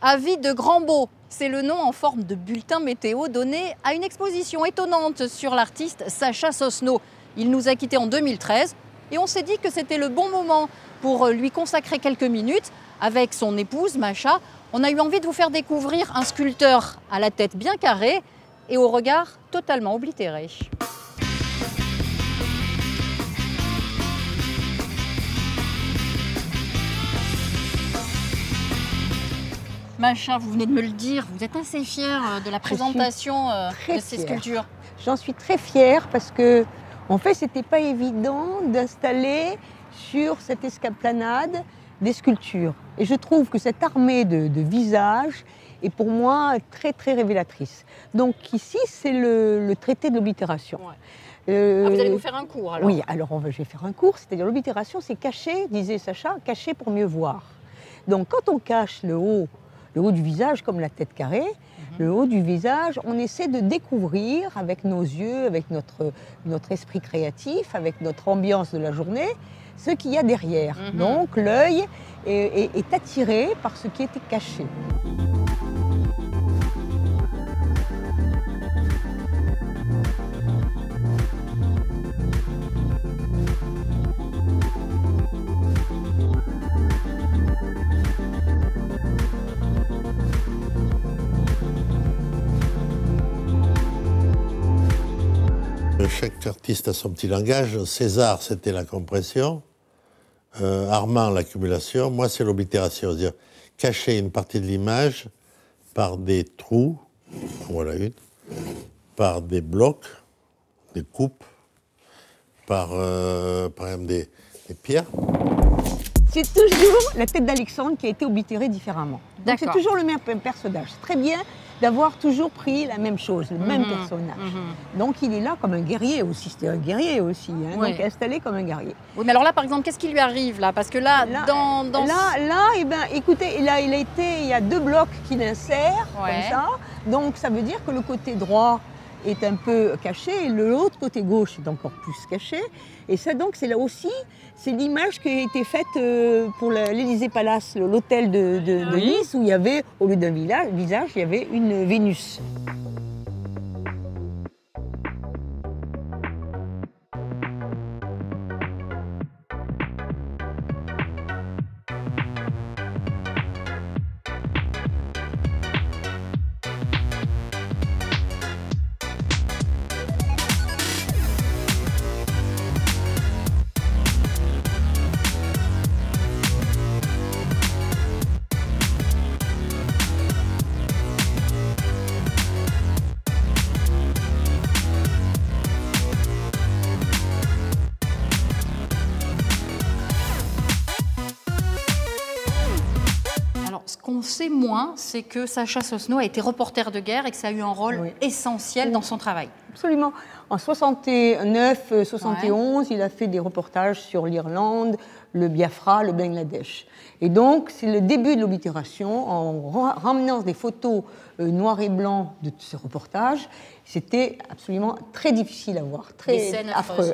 Avis de Grand-Beau, c'est le nom en forme de bulletin météo donné à une exposition étonnante sur l'artiste Sacha Sosno. Il nous a quittés en 2013 et on s'est dit que c'était le bon moment pour lui consacrer quelques minutes. Avec son épouse Macha, on a eu envie de vous faire découvrir un sculpteur à la tête bien carrée et au regard totalement oblitéré. Macha, vous venez de me le dire, vous êtes assez fière de la présentation de ces sculptures. J'en suis très fière parce que, en fait, c'était pas évident d'installer sur cette escaplanade des sculptures. Et je trouve que cette armée de visages est pour moi très très révélatrice. Donc ici, c'est le traité de l'oblitération. Ouais. Vous allez nous faire un cours alors? Oui, alors je vais faire un cours, c'est-à-dire l'oblitération, c'est cacher, disait Sacha, cacher pour mieux voir. Donc quand on cache le haut du visage, comme la tête carrée, le haut du visage, on essaie de découvrir avec nos yeux, avec notre esprit créatif, avec notre ambiance de la journée, ce qu'il y a derrière. Donc l'œil est attiré par ce qui était caché. Chaque artiste a son petit langage. César, c'était la compression. Armand, l'accumulation. Moi, c'est l'oblitération. C'est-à-dire cacher une partie de l'image par des trous, voilà une, par des blocs, des coupes, par exemple des pierres. C'est toujours la tête d'Alexandre qui a été oblitérée différemment. Donc c'est toujours le même personnage. C'est très bien d'avoir toujours pris la même chose, le même personnage. Donc il est là comme un guerrier aussi, c'était un guerrier aussi, hein, donc installé comme un guerrier. Oui, mais alors là, par exemple, qu'est-ce qui lui arrive là? Parce que là, eh ben, écoutez, il y a deux blocs qui l'insèrent, comme ça. Donc ça veut dire que le côté droit est un peu caché et l'autre côté gauche est encore plus caché. Et ça, donc, c'est là aussi, c'est l'image qui a été faite pour l'Élysée Palace, l'hôtel de Nice, où il y avait, au lieu d'un visage, il y avait une Vénus. Ce qu'on sait moins, c'est que Sacha Sosno a été reporter de guerre et que ça a eu un rôle essentiel dans son travail. Absolument. En 69, 71, il a fait des reportages sur l'Irlande, le Biafra, le Bangladesh. Et donc, c'est le début de l'oblitération, en ramenant des photos noir et blanc de ce reportage. C'était absolument très difficile à voir, très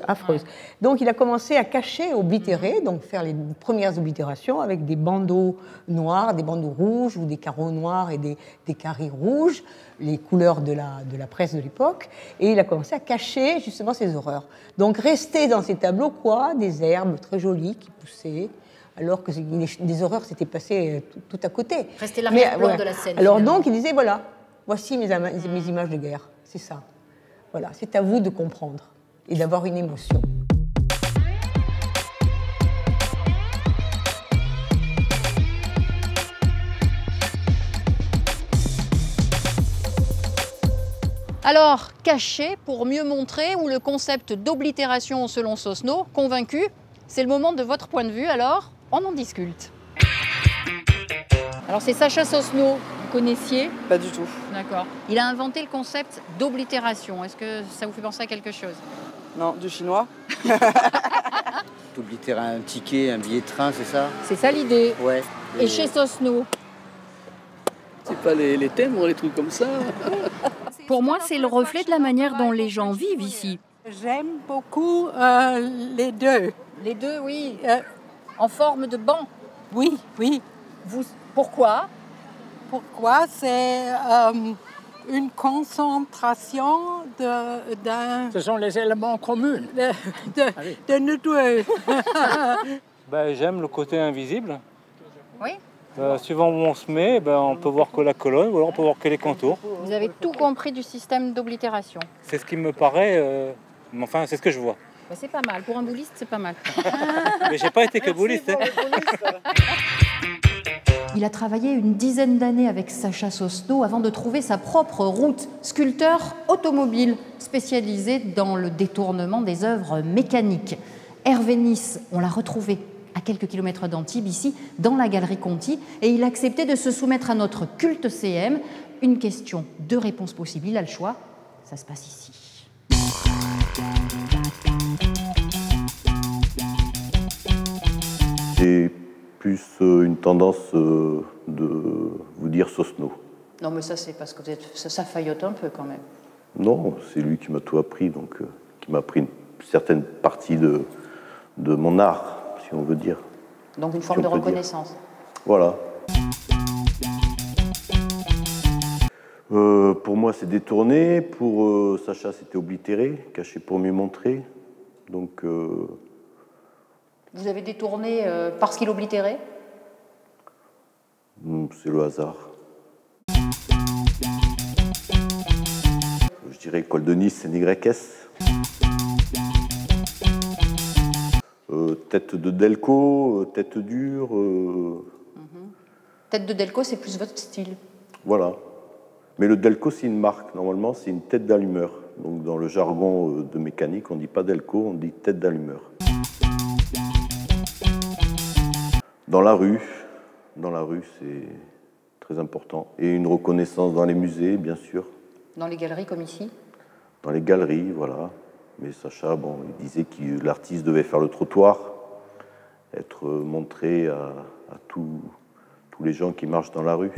affreuse. Donc, il a commencé à cacher, oblitérer, donc faire les premières oblitérations avec des bandeaux noirs, des bandeaux rouges ou des carreaux noirs et des carrés rouges, les couleurs de la presse de l'époque. Et il a commencé à cacher justement ces horreurs. Donc, rester dans ces tableaux, des herbes très jolies qui poussaient, alors que des horreurs s'étaient passées tout à côté. Rester l'arrière-plan de la scène. Alors finalement. Donc, il disait, voilà, voici mes images de guerre, c'est ça. Voilà, c'est à vous de comprendre et d'avoir une émotion. Alors, cacher pour mieux montrer, ou le concept d'oblitération selon Sosno, convaincu, c'est le moment de votre point de vue, alors on en discute. Alors c'est Sacha Sosno, vous connaissiez? Pas du tout. D'accord. Il a inventé le concept d'oblitération. Est-ce que ça vous fait penser à quelque chose? Non, du chinois. T'oblitérer un ticket, un billet de train, c'est ça? C'est ça l'idée. Ouais. Et chez Sosno? C'est pas les timbres, les trucs comme ça. Pour moi, c'est le reflet de la manière dont les gens vivent ici. J'aime beaucoup les deux. Les deux, oui. En forme de banc. Oui, oui. Pourquoi? pourquoi. C'est une concentration d'un... Ce sont les éléments communs. de nous deux. Ben, j'aime le côté invisible. Oui. Suivant où on se met, ben, on peut voir que la colonne ou alors on peut voir que les contours. Vous avez tout compris du système d'oblitération. C'est ce qui me paraît, mais enfin c'est ce que je vois. Bah, c'est pas mal. Pour un bouliste, c'est pas mal. Mais j'ai pas été que bouliste. Hein. Il a travaillé une dizaine d'années avec Sacha Sosno avant de trouver sa propre route. Sculpteur automobile spécialisé dans le détournement des œuvres mécaniques. Hervé Nice, on l'a retrouvé à quelques kilomètres d'Antibes, ici, dans la Galerie Conti, et il a accepté de se soumettre à notre culte CM. Une question, deux réponses possibles, il a le choix. Ça se passe ici. J'ai plus une tendance de vous dire Sosno. Non, mais ça, c'est parce que ça faillote un peu quand même. Non, c'est lui qui m'a tout appris, donc qui m'a appris une certaine partie de mon art, si on veut dire. Donc une forme de reconnaissance. Voilà. Pour moi, c'est détourné. Pour Sacha, c'était oblitéré, caché pour mieux montrer. Donc... Vous avez détourné parce qu'il oblitérait ? C'est le hasard. Je dirais école de Nice, c'est NYS. Tête de Delco, tête dure. Tête de Delco, c'est plus votre style. Voilà. Mais le Delco, c'est une marque. Normalement, c'est une tête d'allumeur. Donc, dans le jargon de mécanique, on ne dit pas Delco, on dit tête d'allumeur. Dans la rue, c'est très important. Et une reconnaissance dans les musées, bien sûr. Dans les galeries comme ici ? Dans les galeries, voilà. Mais Sacha, bon, il disait que l'artiste devait faire le trottoir, être montré à tous les gens qui marchent dans la rue.